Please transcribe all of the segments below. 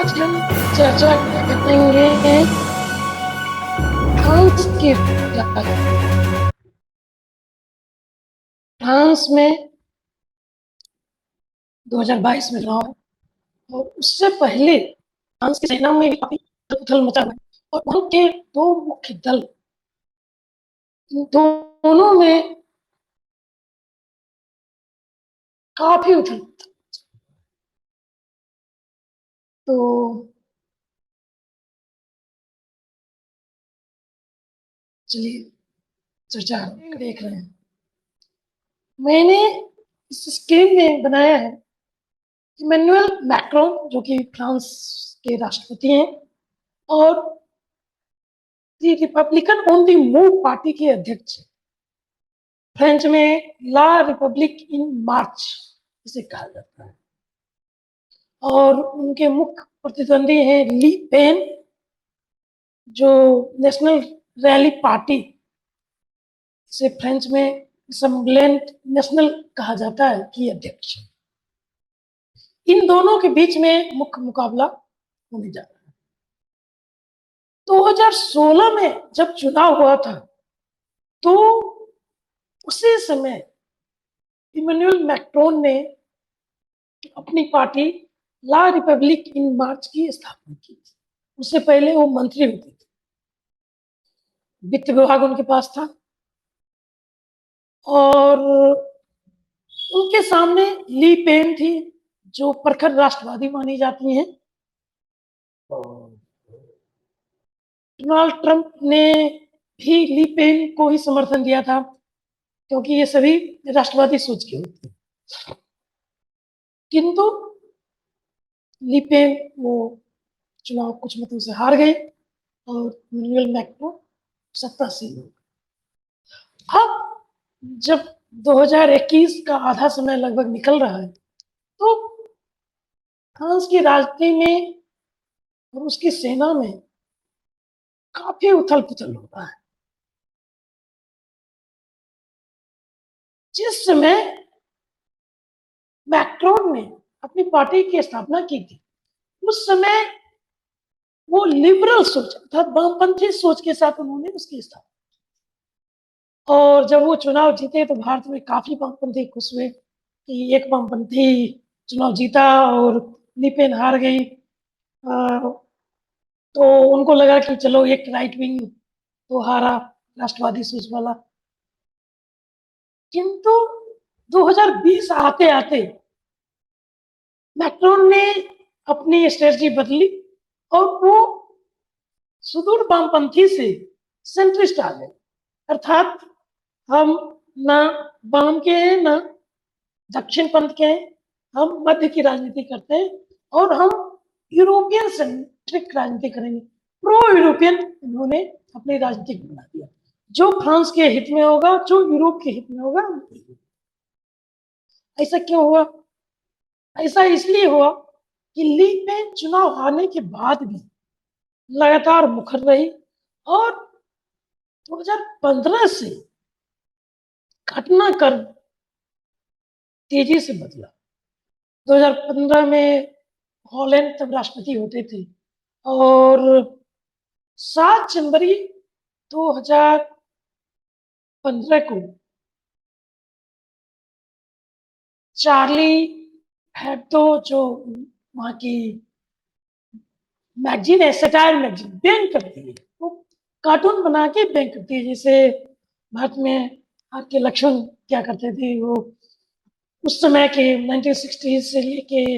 आज हम चर्चा करेंगे फ्रांस के फ्रांस में 2022 में चुनाव है और उससे पहले फ्रांस की सेना में भी काफी उथल मचा है और वहां के दो मुख्य दल दोनों में काफी उथल तो चलिए चर्चा देख रहे हैं। मैंने इस स्क्रीन में बनाया है इमैनुअल मैक्रोन जो कि फ्रांस के राष्ट्रपति हैं और the Republican on the move party के अध्यक्ष, फ्रेंच में ला रिपब्लिक इन मार्च इसे कहा जाता है और उनके मुख्य प्रतिद्वंदी हैं ली पेन जो नेशनल रैली पार्टी से फ्रेंच में असम्बलेंट नेशनल कहा जाता है की अध्यक्ष। इन दोनों के बीच में मुख्य मुकाबला होने जा रहा है। 2016 में जब चुनाव हुआ था तो उसी समय इमैनुअल मैक्रोन ने अपनी पार्टी ला रिपब्लिक इन मार्च की स्थापना की थी। उससे पहले वो मंत्री होते थे, वित्त विभाग उनके पास था और उनके सामने ली पेन थी जो प्रखर राष्ट्रवादी मानी जाती हैं। डोनाल्ड ट्रंप ने भी ली पेन को ही समर्थन दिया था क्योंकि ये सभी राष्ट्रवादी सोच के होते हैं, किंतु ली पेन वो चुनाव कुछ मतों से हार गए और इमैनुअल मैक्रोन सत्ता से अब जब 2021 का आधा समय लगभग निकल रहा है तो फ्रांस की राजनीति में और उसकी सेना में काफी उथल पुथल हो रहा है। जिस समय मैक्रोन ने अपनी पार्टी की स्थापना की थी उस समय वो लिबरल सोच अर्थात वामपंथी सोच के साथ उन्होंने उसकी स्थापना, और जब वो चुनाव जीते तो भारत में काफी वामपंथी खुश हुए कि एक वामपंथी चुनाव जीता और ली पेन हार गई। तो उनको लगा कि चलो एक राइट विंग तो हारा राष्ट्रवादी सोच वाला, किंतु 2020 आते आते मैक्रोन ने अपनी स्ट्रेटजी बदली और वो सुदूर वामपंथी से सेंट्रिस्ट आ गए, अर्थात हम ना वाम के हैं ना दक्षिण पंथ के हैं, हम मध्य की राजनीति करते हैं और हम यूरोपियन सेंट्रिक राजनीति करेंगे। प्रो यूरोपियन इन्होंने अपनी राजनीति बना दिया, जो फ्रांस के हित में होगा जो यूरोप के हित में होगा। ऐसा क्यों हुआ? ऐसा इसलिए हुआ कि लीग में चुनाव हारने के बाद भी लगातार मुखर रही और 2015 से घटनाक्रम तेजी से बदला। 2015 में हॉलैंड तब राष्ट्रपति होते थे और 7 जनवरी 2015 को चार्ली हेब्दो जो वहां की मैगजीन है, सटायर मैगजीन, बैन करती है, वो कार्टून बना के बैन करती है। जैसे भारत में आपके लक्ष्मण क्या करते थे, वो उस समय के 1960 से लेके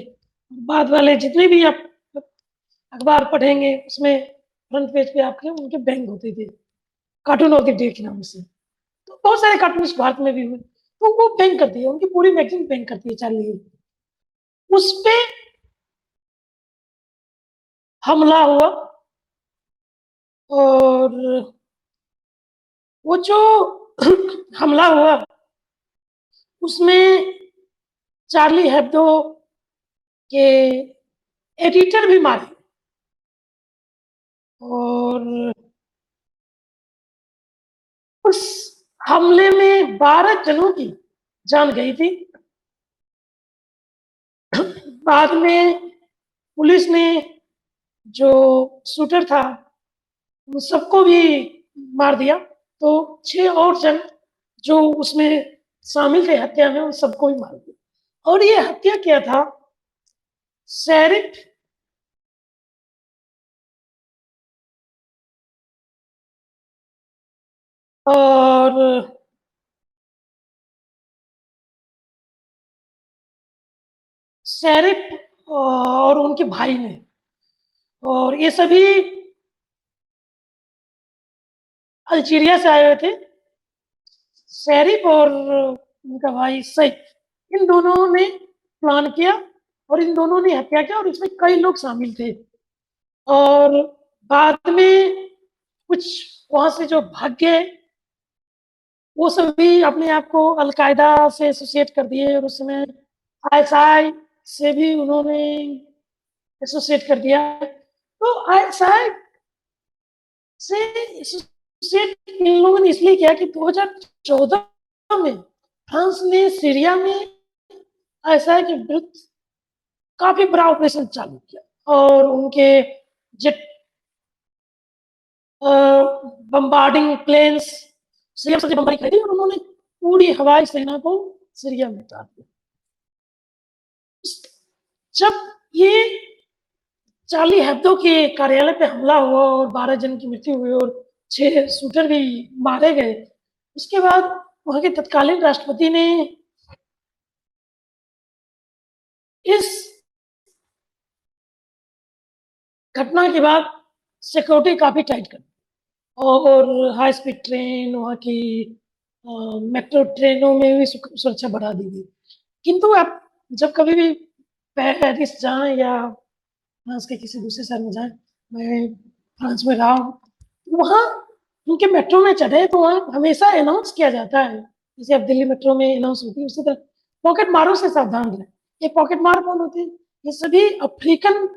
बाद वाले जितने भी आप अखबार पढ़ेंगे उसमें फ्रंट पेज पे आपके उनके बैंक होते थे कार्टून ऑफ द डे के नाम से। तो बहुत सारे कार्टूनिस्ट भारत में भी हुए, तो वो बैंक करती है, उनकी पूरी मैगजीन बैंक करती है चार्ली। उस पे हमला हुआ और वो जो हमला हुआ उसमें चार्ली हेब्दो के एडिटर भी मारे और उस हमले में 12 जनों की जान गई थी। बाद में पुलिस ने जो शूटर था उन सबको भी मार दिया। तो 6 और जन जो उसमें शामिल थे हत्या में, उन सबको भी मार दिया। और ये हत्या क्या था, शेरिफ और शेरिफ और उनके भाई ने, और ये सभी अल्जीरिया से आए हुए थे। शेरिफ और उनका भाई सईद, इन दोनों ने प्लान किया और इन दोनों ने हत्या किया, और इसमें कई लोग शामिल थे। और बाद में कुछ वहां से जो भाग गए, वो सभी अपने आप को अलकायदा से एसोसिएट कर दिए, और उसमें आईएसआई से भी उन्होंने एसोसिएट कर दिया। तो आईएसआई से एसोसिएट इन लोगों ने इसलिए किया कि 2014 में फ्रांस ने सीरिया में आईएसआई के विरुद्ध काफी बड़ा ऑपरेशन चालू किया, और उनके जेट बम्बार्डिंग प्लेन्स सीरिया से बम्बारी करी थी, और उन्होंने पूरी हवाई सेना को सीरिया में उतार दिया। जब ये चार्ली हेब्दो के कार्यालय पे हमला हुआ और 12 जन की मृत्यु हुई और 6 शूटर भी मारे गए, उसके बाद वहां के तत्कालीन राष्ट्रपति ने इस घटना के बाद सिक्योरिटी काफी टाइट कर, और हाई स्पीड ट्रेन, वहाँ की मेट्रो ट्रेनों में भी सुरक्षा बढ़ा दी गई। किंतु आप जब कभी भी पेरिस जाएं या फ्रांस के किसी दूसरे शहर में जाएं, मैं फ्रांस में रहा हूँ, वहाँ उनके मेट्रो में चढ़े तो वहाँ हमेशा अनाउंस किया जाता है, जैसे अब दिल्ली मेट्रो में अनाउंस होती है, उसी तरह पॉकेट मारों से सावधान रहे। ये पॉकेट मार कौन होते हैं? ये सभी अफ्रीकन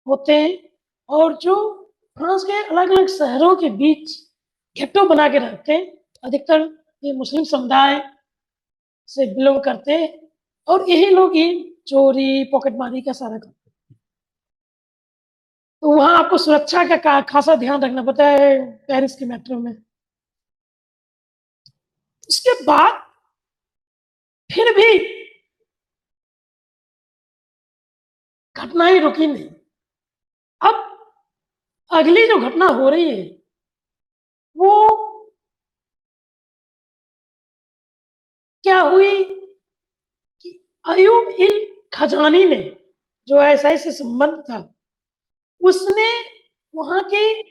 होते हैं, और जो फ्रांस के अलग अलग शहरों के बीच घेटो बना के रहते हैं। अधिकतर ये मुस्लिम समुदाय से बिलोंग करते हैं, और यही लोग ही चोरी पॉकेटमारी का सारा करते हैं। तो वहाँ आपको सुरक्षा का खासा ध्यान रखना पड़ता है पेरिस के मेट्रो में। उसके बाद फिर भी घटनाएं रुकी नहीं। अब अगली जो घटना हो रही है वो क्या हुई कि अयूब इल खजानी ने, जो एसआई से संबंध था, उसने वहां की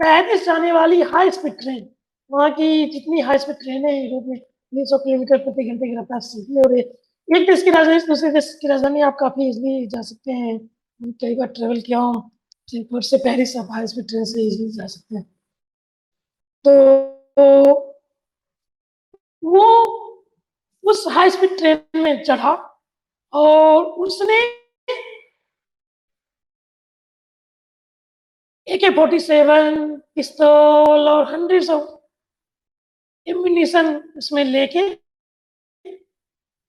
पेरिस जाने वाली हाई स्पीड ट्रेन, वहां की जितनी हाई स्पीड ट्रेन है यूरोप में 300 किलोमीटर प्रति घंटे की रफ्तार से चलती है, और एक देश की राजधानी से दूसरे देश की राजधानी आप काफी इजिली जा सकते हैं। मैं कई बार ट्रेवल किया हूँ, फ्रैंकफर्ट से पेरिस आप हाई स्पीड ट्रेन से इजिली जा सकते हैं। तो वो उस हाई स्पीड ट्रेन में चढ़ा, और उसने AK-47 पिस्तौल और हंड्रेड्स ऑफ एम्यूनिशन उसमें लेके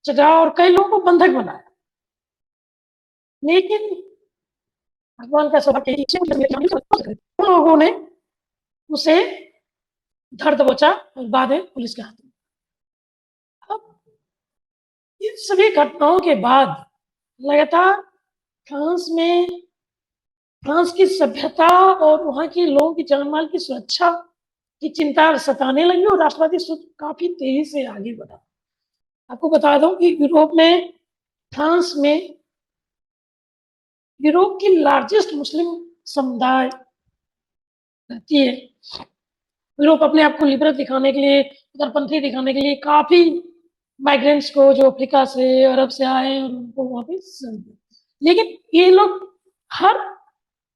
चढ़ा, और कई लोगों को बंधक बनाया। लेकिन भगवान का सौभाग्य, उन लोगों ने उसे धर दबोचा और बाद में पुलिस के हाथ में। अब इन सभी घटनाओं के बाद लगातार फ्रांस में फ्रांस की सभ्यता और वहां के लोगों की जान माल की सुरक्षा की चिंता सताने लगी, और राष्ट्रवादी सोच काफी तेजी से आगे बढ़ा। आपको बता दूं कि यूरोप में, फ्रांस में यूरोप की लार्जेस्ट मुस्लिम समुदाय रहती है। यूरोप अपने आप को लिबरल दिखाने के लिए, उदारपंथी दिखाने के लिए काफी माइग्रेंट्स को जो अफ्रीका से अरब से आए और उनको वापस, लेकिन ये लोग हर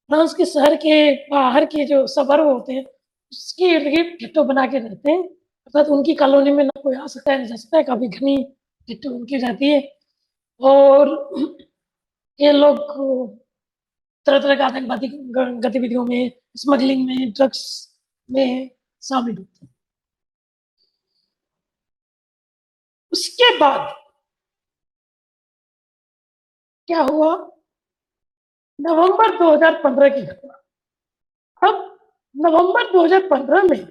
फ्रांस के शहर के बाहर के जो सबर्ब होते हैं उसके इर्द गिर्द गिट्टो बना के रहते हैं, अर्थात उनकी कॉलोनी में ना कोई आ सकता है ना जा सकता है, काफी घनी गिट्टो उनकी रहती है। और ये लोग तरह तरह के आतंकवादी गतिविधियों में, स्मगलिंग में, ड्रग्स में शामिल होते हैं। उसके बाद क्या हुआ, नवंबर 2015 की घटना। अब नवंबर 2015 में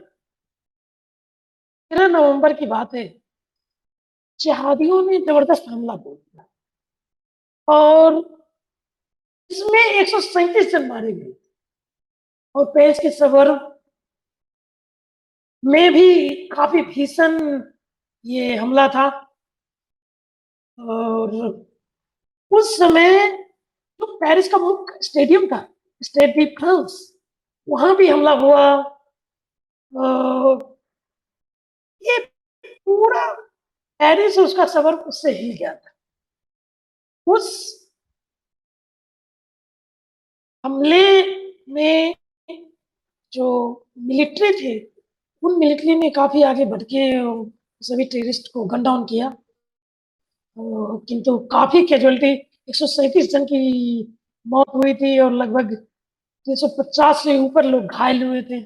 13 नवंबर की बात है, जिहादियों ने जबरदस्त हमला बोल दिया और इसमें 137 जन मारे गए और पेरिस के सबर में भी काफी भीषण ये हमला था। और उस समय जो पेरिस का मुख्य स्टेडियम था, स्टेड डी फ्रांस, वहां भी हमला हुआ। ये पूरा पेरिस उसका सबर उससे हिल गया था। उस हमले में जो मिलिट्री थे, उन मिलिट्री ने काफी आगे बढ़ के सभी टेररिस्ट को गन डाउन किया। किंतु काफी कैजुअलिटी, 137 जन की मौत हुई थी और लगभग 350 से ऊपर लोग घायल हुए थे।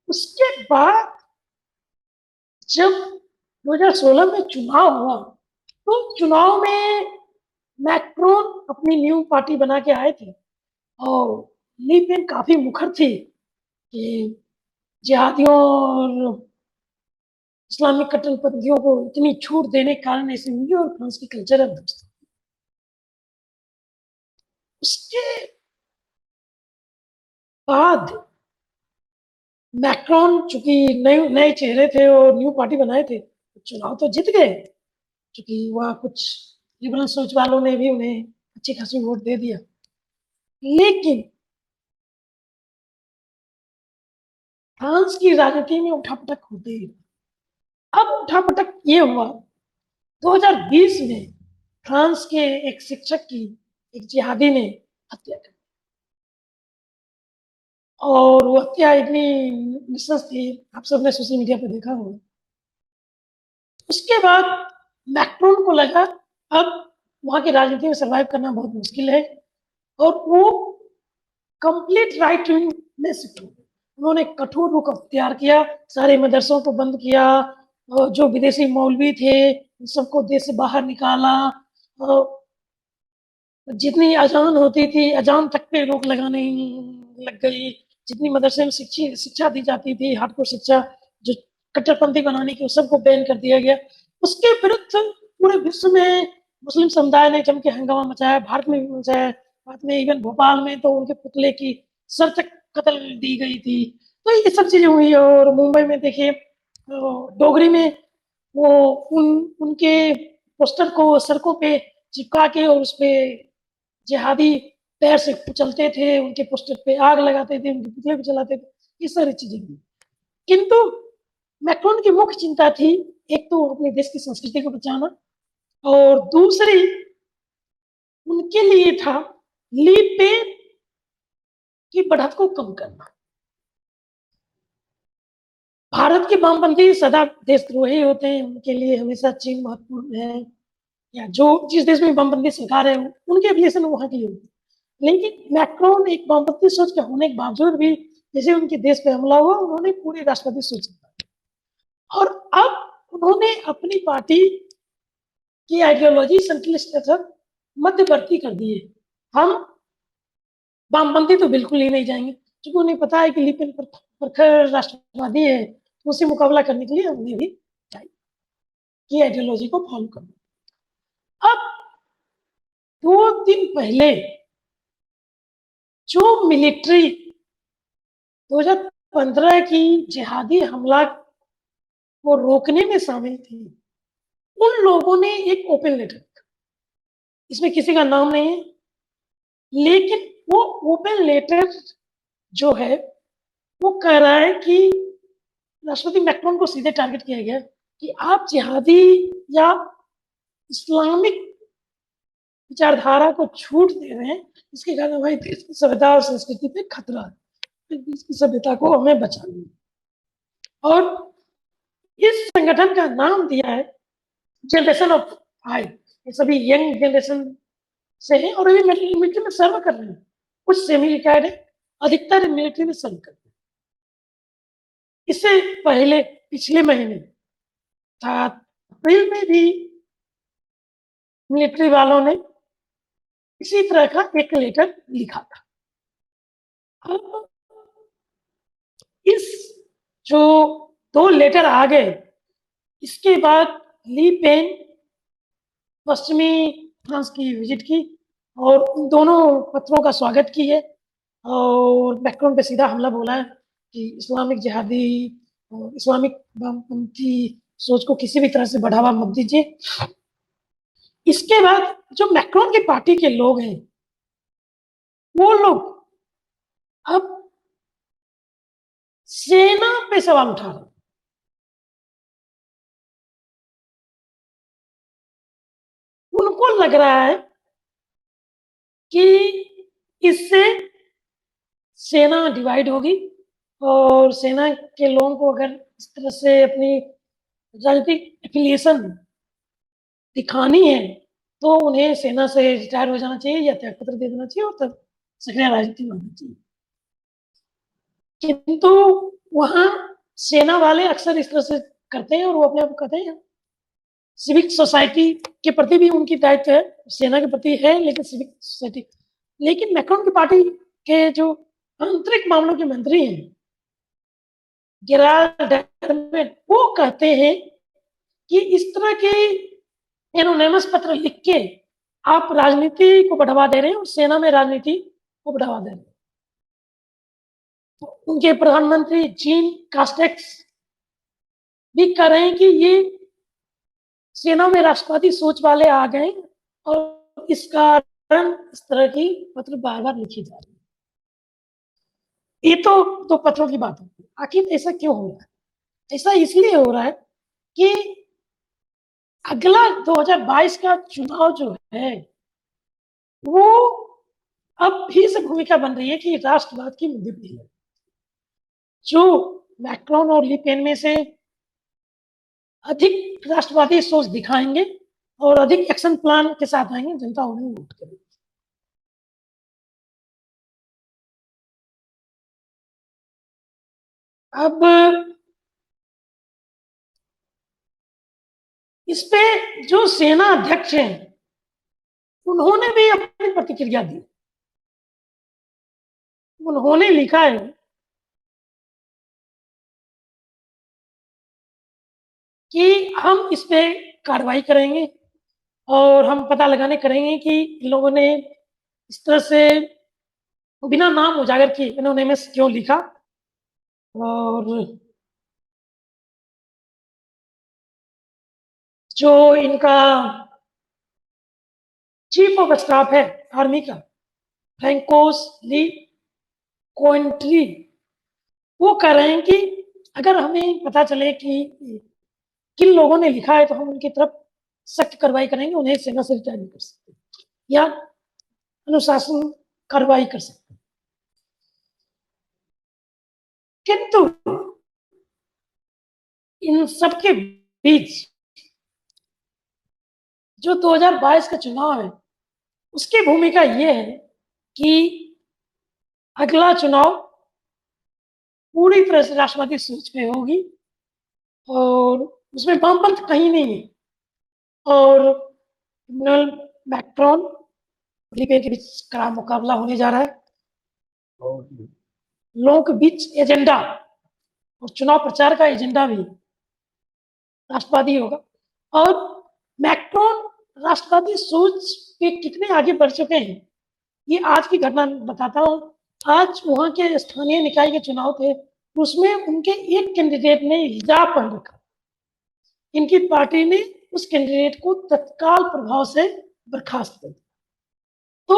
उसके बाद जब 2016 में चुनाव हुआ, तो चुनाव में मैक्रोन अपनी न्यू पार्टी बना के आए थे और ली पेन काफी मुखर थी कि जिहादियों और इस्लामिक कट्टरपंथियों को इतनी छूट देने के कारण ऐसी हुई और फ्रांस की कल्चरल व्यवस्था। उसके बाद मैक्रोन चूंकि नए नए चेहरे थे और न्यू पार्टी बनाए थे, तो चुनाव तो जीत गए, क्योंकि वहाँ कुछ लिबरल सोच वालों ने भी उन्हें अच्छी खासी वोट दे दिया। लेकिन फ्रांस की राजनीति में उठापटक होते ही, अब उठापटक ये हुआ 2020 में फ्रांस के एक शिक्षक की एक जिहादी ने हत्या कर, और वो हत्या इतनी निशंस थी, आप सबने सोशल मीडिया पर देखा होगा। उसके बाद मैक्रोन को लगा अब वहां की राजनीति में सर्वाइव करना बहुत मुश्किल है और वो कंप्लीट राइट विंग में शिफ्ट हो गए। उन्होंने कठोर रुख अख्तियार किया, सारे मदरसों को बंद किया और जो विदेशी मौलवी थे उन सबको देश से बाहर निकाला और जितनी अजान होती थी अजान तक पे रोक लगाने लग गई। जितनी मदरसे में शिक्षा दी जाती थी, हार्डकोर शिक्षा जो कट्टरपंथी बनाने की, सबको बैन कर दिया गया। उसके विरुद्ध पूरे विश्व में मुस्लिम समुदाय ने जम के हंगामा मचाया, भारत में भी मचाया। भारत में इवन भोपाल में तो उनके पुतले की सर तक कतल दी गई थी। तो ये सब चीजें हुई और मुंबई में देखिए डोगरी में वो उन उनके पोस्टर को सड़कों पे चिपका के और उस पे जिहादी पैर से कुचलते थे, उनके पोस्टर पे आग लगाते थे, उनके पुतले पे चलाते थे, ये सारी चीजें हुई। किंतु मैक्रोन की मुख्य चिंता थी एक तो अपने देश की संस्कृति को बचाना और दूसरी उनके लिए था ली पेन की बढ़त को कम करना। भारत के वामपंथी सदा देशद्रोही होते हैं, उनके लिए हमेशा चीन महत्वपूर्ण है, या जो जिस देश में वामपंथी सरकार है उनके एप्लीकेशन वहां की होगी। लेकिन मैक्रोन एक वामपंथी सोच के होने के बावजूद भी जैसे उनके देश पे हमला हुआ, उन्होंने पूरी राष्ट्रवादी सोच और अब उन्होंने अपनी पार्टी की आइडियोलॉजी संश्लिष्ट मध्यवर्ती कर दी है। हम वामपंथी तो बिल्कुल ही नहीं जाएंगे, क्योंकि उन्हें पता है कि लिपिन प्रखर राष्ट्रवादी है, तो उससे मुकाबला करने के लिए उन्हें भी चाहिए कि आइडियोलॉजी को फॉलो करना। अब 2 दिन पहले जो मिलिट्री 2015 की जिहादी हमला को रोकने में शामिल थी, उन लोगों ने एक ओपन लेटर लिखा, इसमें किसी का नाम नहीं है, लेकिन वो ओपन लेटर जो है वो कह रहा है कि राष्ट्रपति मैक्रोन को सीधे टारगेट किया गया कि आप जिहादी या इस्लामिक विचारधारा को छूट दे रहे हैं, इसके कारण हमारी देश की सभ्यता और संस्कृति पे खतरा है, देश की सभ्यता को हमें बचाना है। और इस संगठन का नाम दिया है जनरेशन ऑफ फाइव। ये सभी यंग जनरेशन से हैं और अभी मिलिट्री में सर्व कर रहे हैं, कुछ सेमी रिटायर्ड है, अधिकतर मिलिट्री में सर्व कर रहे हैं। इससे पहले पिछले महीने अप्रैल में भी मिलिट्री वालों ने इसी तरह का एक लेटर लिखा था। अब इस जो 2 लेटर आ गए, इसके बाद ली पेन पश्चिमी फ्रांस की विजिट की और उन दोनों पत्रों का स्वागत की है और मैक्रोन पे सीधा हमला बोला है कि इस्लामिक जिहादी और इस्लामिक वामपंथी सोच को किसी भी तरह से बढ़ावा मत दीजिए। इसके बाद जो मैक्रोन की पार्टी के लोग हैं, वो लोग अब सेना पे सवाल उठा रहे हैं। उनको लग रहा है कि इससे सेना डिवाइड होगी और सेना के लोगों को अगर इस तरह से अपनी राजनीतिक एफिलिएशन दिखानी है तो उन्हें सेना से रिटायर हो जाना चाहिए या त्यागपत्र दे देना चाहिए और तब सक्रिय राजनीति में आना चाहिए। किंतु वहां सेना वाले अक्सर इस तरह से करते हैं और वो अपने आप को कहते हैं सिविक सोसाइटी के प्रति भी उनकी दायित्व है, सेना के प्रति है, लेकिन सिविक सोसाइटी। लेकिन मैक्रोन की पार्टी के जो आंतरिक मामलों के मंत्री हैं, गेराल्ड डार्मेन, वो कहते हैं कि इस तरह के एनोनिमस पत्र लिख के आप राजनीति को बढ़ावा दे रहे हैं और सेना में राजनीति को बढ़ावा दे रहे हैं। तो उनके प्रधानमंत्री जीन कास्टेक्स भी कह रहे हैं कि ये सेना में राष्ट्रवादी सोच वाले आ गए और इस कारण इस तरह की पत्र बार बार लिखी जा रही है। ये तो 2 पत्रों की बात होती है। आखिर ऐसा क्यों हो रहा है? ऐसा इसलिए हो रहा है कि अगला 2022 का चुनाव जो है वो अब फिर से भूमिका बन रही है कि राष्ट्रवाद की मुद्दे पे है। जो मैक्रोन और ली पेन में से अधिक राष्ट्रवादी सोच दिखाएंगे और अधिक एक्शन प्लान के साथ आएंगे, जनता उन्हें वोट करेगी। अब इस पे जो सेना अध्यक्ष हैं उन्होंने भी अपनी प्रतिक्रिया दी। उन्होंने लिखा है कि हम इस पे कार्रवाई करेंगे और हम पता लगाने करेंगे कि इन लोगों ने इस तरह से बिना नाम उजागर किए एनोनिमस क्यों लिखा। और जो इनका चीफ ऑफ स्टाफ है आर्मी का, फ्रैंकोस ली कोएंट्री, वो कह रहे हैं कि अगर हमें पता चले कि किन लोगों ने लिखा है तो हम उनकी तरफ सख्त कार्रवाई करेंगे, उन्हें सेना से रिटायर नहीं कर सकते या अनुशासन कार्रवाई कर सकते। किंतु इन सबके बीच जो 2022 का चुनाव है उसकी भूमिका ये है कि अगला चुनाव पूरी तरह से राष्ट्रवादी सोच पे होगी और उसमें वामपंथ कहीं नहीं है और इमैनुअल मैक्रोन ली पेन के बीच कड़ा मुकाबला होने जा रहा है और लोगों के बीच एजेंडा और चुनाव प्रचार का एजेंडा भी राष्ट्रवादी होगा। और मैक्रोन राष्ट्रवादी सोच पे कितने आगे बढ़ चुके हैं ये आज की घटना बताता हूँ। आज वहां के स्थानीय निकाय के चुनाव थे, उसमें उनके एक कैंडिडेट ने हिजाब पहन रखा। इनकी पार्टी ने उस कैंडिडेट को तत्काल प्रभाव से बर्खास्त कर दिया। तो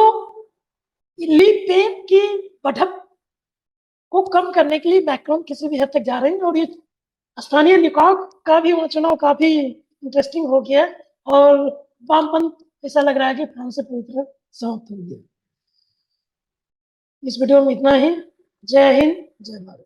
ली पेन की बढ़त को कम करने के लिए मैक्रोन किसी भी हद तक जा रहे हैं और ये स्थानीय निकाय का भी वहाँ चुनाव काफी इंटरेस्टिंग हो गया और वामपंथ ऐसा लग रहा है कि फ्रांस से पूरी तरह समाप्त हो गया। इस वीडियो में इतना ही। जय हिंद, जय भारत।